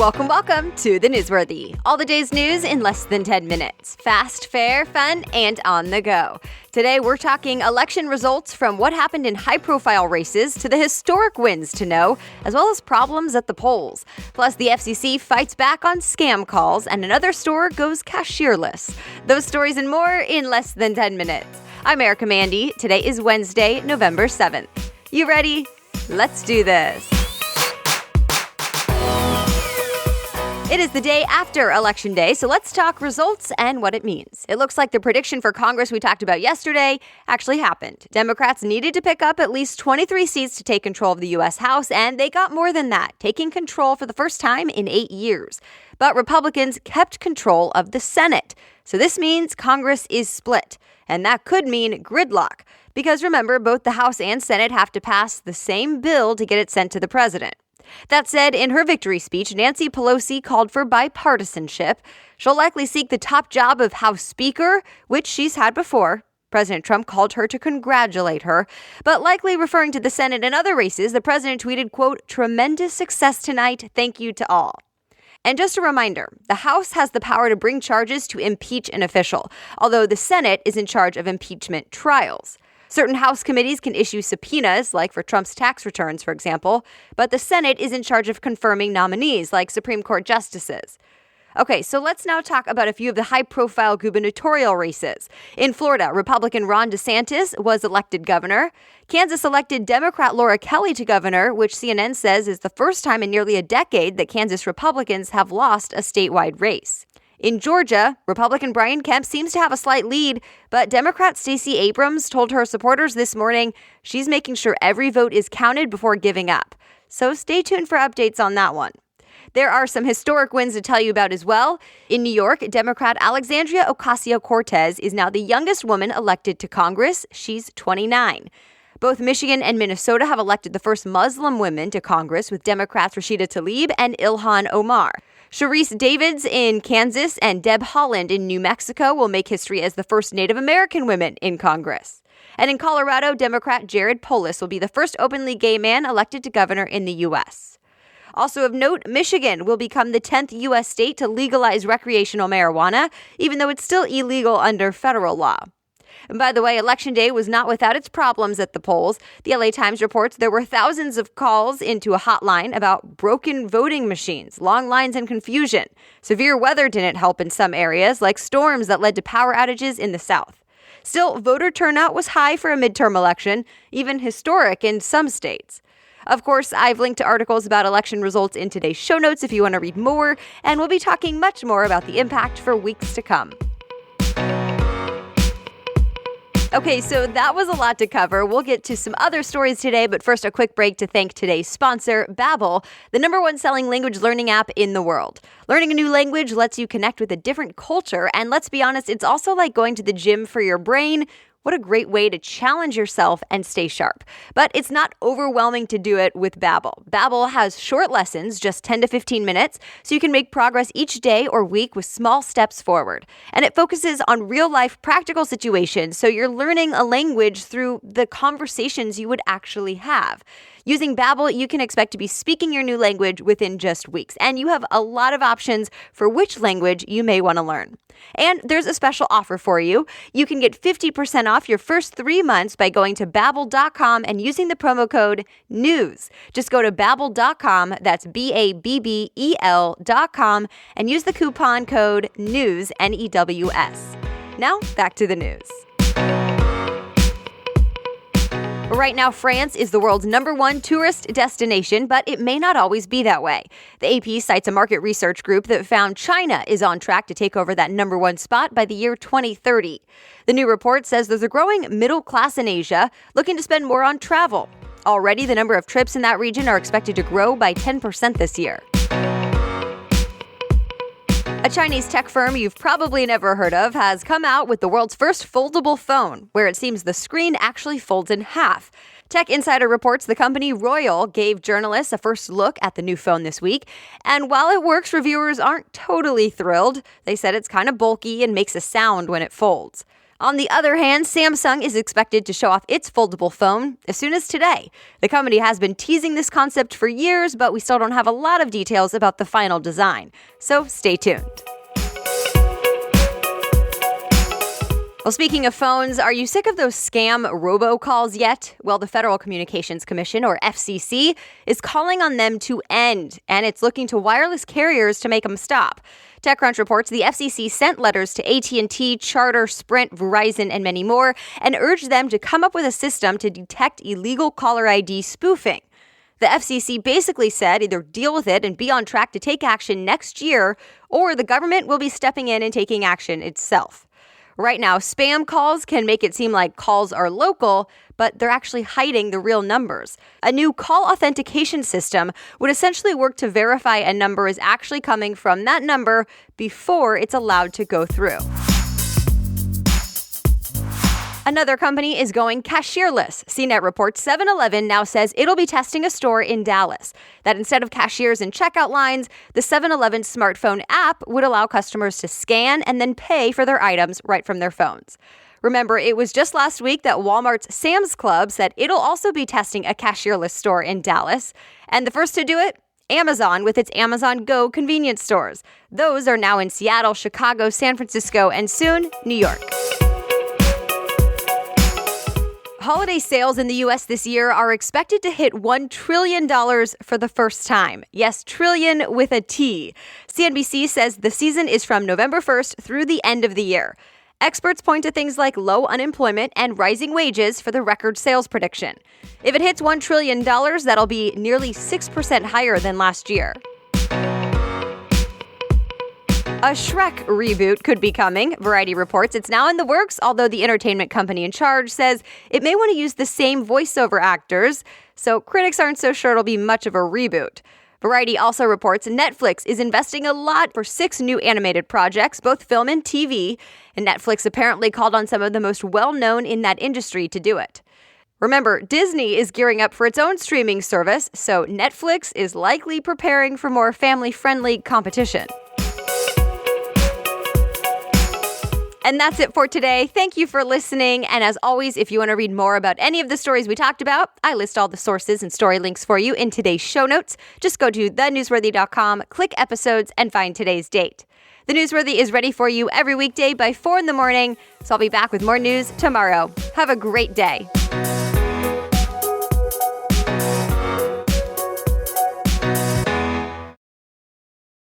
Welcome to The Newsworthy. All the day's news in less than 10 minutes. Fast, fair, fun, and on the go. Today, we're talking election results from what happened in high-profile races to the historic wins to know, as well as problems at the polls. Plus, the FCC fights back on scam calls, and another store goes cashier-less. Those stories and more in less than 10 minutes. I'm Erica Mandy. Today is Wednesday, November 7th. You ready? Let's do this. It is the day after Election Day, so let's talk results and what it means. It looks like the prediction for Congress we talked about yesterday actually happened. Democrats needed to pick up at least 23 seats to take control of the U.S. House, and they got more than that, taking control for the first time in 8 years. But Republicans kept control of the Senate. So this means Congress is split, and that could mean gridlock. Because remember, both the House and Senate have to pass the same bill to get it sent to the president. That said, in her victory speech, Nancy Pelosi called for bipartisanship. She'll likely seek the top job of House Speaker, which she's had before. President Trump called her to congratulate her. But likely referring to the Senate and other races, the president tweeted, quote, "Tremendous success tonight. Thank you to all." And just a reminder, the House has the power to bring charges to impeach an official, although the Senate is in charge of impeachment trials. Certain House committees can issue subpoenas, like for Trump's tax returns, for example, but the Senate is in charge of confirming nominees, like Supreme Court justices. Okay, so let's now talk about a few of the high-profile gubernatorial races. In Florida, Republican Ron DeSantis was elected governor. Kansas elected Democrat Laura Kelly to governor, which CNN says is the first time in nearly a decade that Kansas Republicans have lost a statewide race. In Georgia, Republican Brian Kemp seems to have a slight lead, but Democrat Stacey Abrams told her supporters this morning she's making sure every vote is counted before giving up. So stay tuned for updates on that one. There are some historic wins to tell you about as well. In New York, Democrat Alexandria Ocasio-Cortez is now the youngest woman elected to Congress. She's 29. Both Michigan and Minnesota have elected the first Muslim women to Congress, with Democrats Rashida Tlaib and Ilhan Omar. Sharice Davids in Kansas and Deb Haaland in New Mexico will make history as the first Native American women in Congress. And in Colorado, Democrat Jared Polis will be the first openly gay man elected to governor in the U.S. Also of note, Michigan will become the 10th U.S. state to legalize recreational marijuana, even though it's still illegal under federal law. And by the way, Election Day was not without its problems at the polls. The LA Times reports there were thousands of calls into a hotline about broken voting machines, long lines, and confusion. Severe weather didn't help in some areas, like storms that led to power outages in the South. Still, voter turnout was high for a midterm election, even historic in some states. Of course, I've linked to articles about election results in today's show notes if you want to read more, and we'll be talking much more about the impact for weeks to come. Okay, so that was a lot to cover. We'll get to some other stories today, but first a quick break to thank today's sponsor, Babbel, the #1 selling language learning app in the world. Learning a new language lets you connect with a different culture, and let's be honest, it's also like going to the gym for your brain. What a great way to challenge yourself and stay sharp. But it's not overwhelming to do it with Babbel. Babbel has short lessons, just 10 to 15 minutes, so you can make progress each day or week with small steps forward. And it focuses on real-life practical situations, so you're learning a language through the conversations you would actually have. Using Babbel, you can expect to be speaking your new language within just weeks, and you have a lot of options for which language you may want to learn. And there's a special offer for you. You can get 50% off your first 3 months by going to Babbel.com and using the promo code NEWS. Just go to Babbel.com, that's Babbel.com, and use the coupon code NEWS, N-E-W-S. Now, back to the news. Right now, France is the world's #1 tourist destination, but it may not always be that way. The AP cites a market research group that found China is on track to take over that #1 spot by the year 2030. The new report says there's a growing middle class in Asia looking to spend more on travel. Already, the number of trips in that region are expected to grow by 10% this year. A Chinese tech firm you've probably never heard of has come out with the world's first foldable phone, where it seems the screen actually folds in half. Tech Insider reports the company Royal gave journalists a first look at the new phone this week, and while it works, reviewers aren't totally thrilled. They said it's kind of bulky and makes a sound when it folds. On the other hand, Samsung is expected to show off its foldable phone as soon as today. The company has been teasing this concept for years, but we still don't have a lot of details about the final design. So stay tuned. Well, speaking of phones, are you sick of those scam robocalls yet? Well, the Federal Communications Commission, or FCC, is calling on them to end, and it's looking to wireless carriers to make them stop. TechCrunch reports the FCC sent letters to AT&T, Charter, Sprint, Verizon, and many more, and urged them to come up with a system to detect illegal caller ID spoofing. The FCC basically said either deal with it and be on track to take action next year, or the government will be stepping in and taking action itself. Right now, spam calls can make it seem like calls are local, but they're actually hiding the real numbers. A new call authentication system would essentially work to verify a number is actually coming from that number before it's allowed to go through. Another company is going cashier-less. CNET reports 7-Eleven now says it'll be testing a store in Dallas. That instead of cashiers and checkout lines, the 7-Eleven smartphone app would allow customers to scan and then pay for their items right from their phones. Remember, it was just last week that Walmart's Sam's Club said it'll also be testing a cashier-less store in Dallas. And the first to do it? Amazon with its Amazon Go convenience stores. Those are now in Seattle, Chicago, San Francisco, and soon, New York. Holiday sales in the U.S. this year are expected to hit $1 trillion for the first time. Yes, trillion with a T. CNBC says the season is from November 1st through the end of the year. Experts point to things like low unemployment and rising wages for the record sales prediction. If it hits $1 trillion, that'll be nearly 6% higher than last year. A Shrek reboot could be coming. Variety reports it's now in the works, although the entertainment company in charge says it may want to use the same voiceover actors, so critics aren't so sure it'll be much of a reboot. Variety also reports Netflix is investing a lot for 6 new animated projects, both film and TV, and Netflix apparently called on some of the most well-known in that industry to do it. Remember, Disney is gearing up for its own streaming service, so Netflix is likely preparing for more family-friendly competition. And that's it for today. Thank you for listening. And as always, if you want to read more about any of the stories we talked about, I list all the sources and story links for you in today's show notes. Just go to thenewsworthy.com, click episodes, and find today's date. The Newsworthy is ready for you every weekday by 4 in the morning, so I'll be back with more news tomorrow. Have a great day.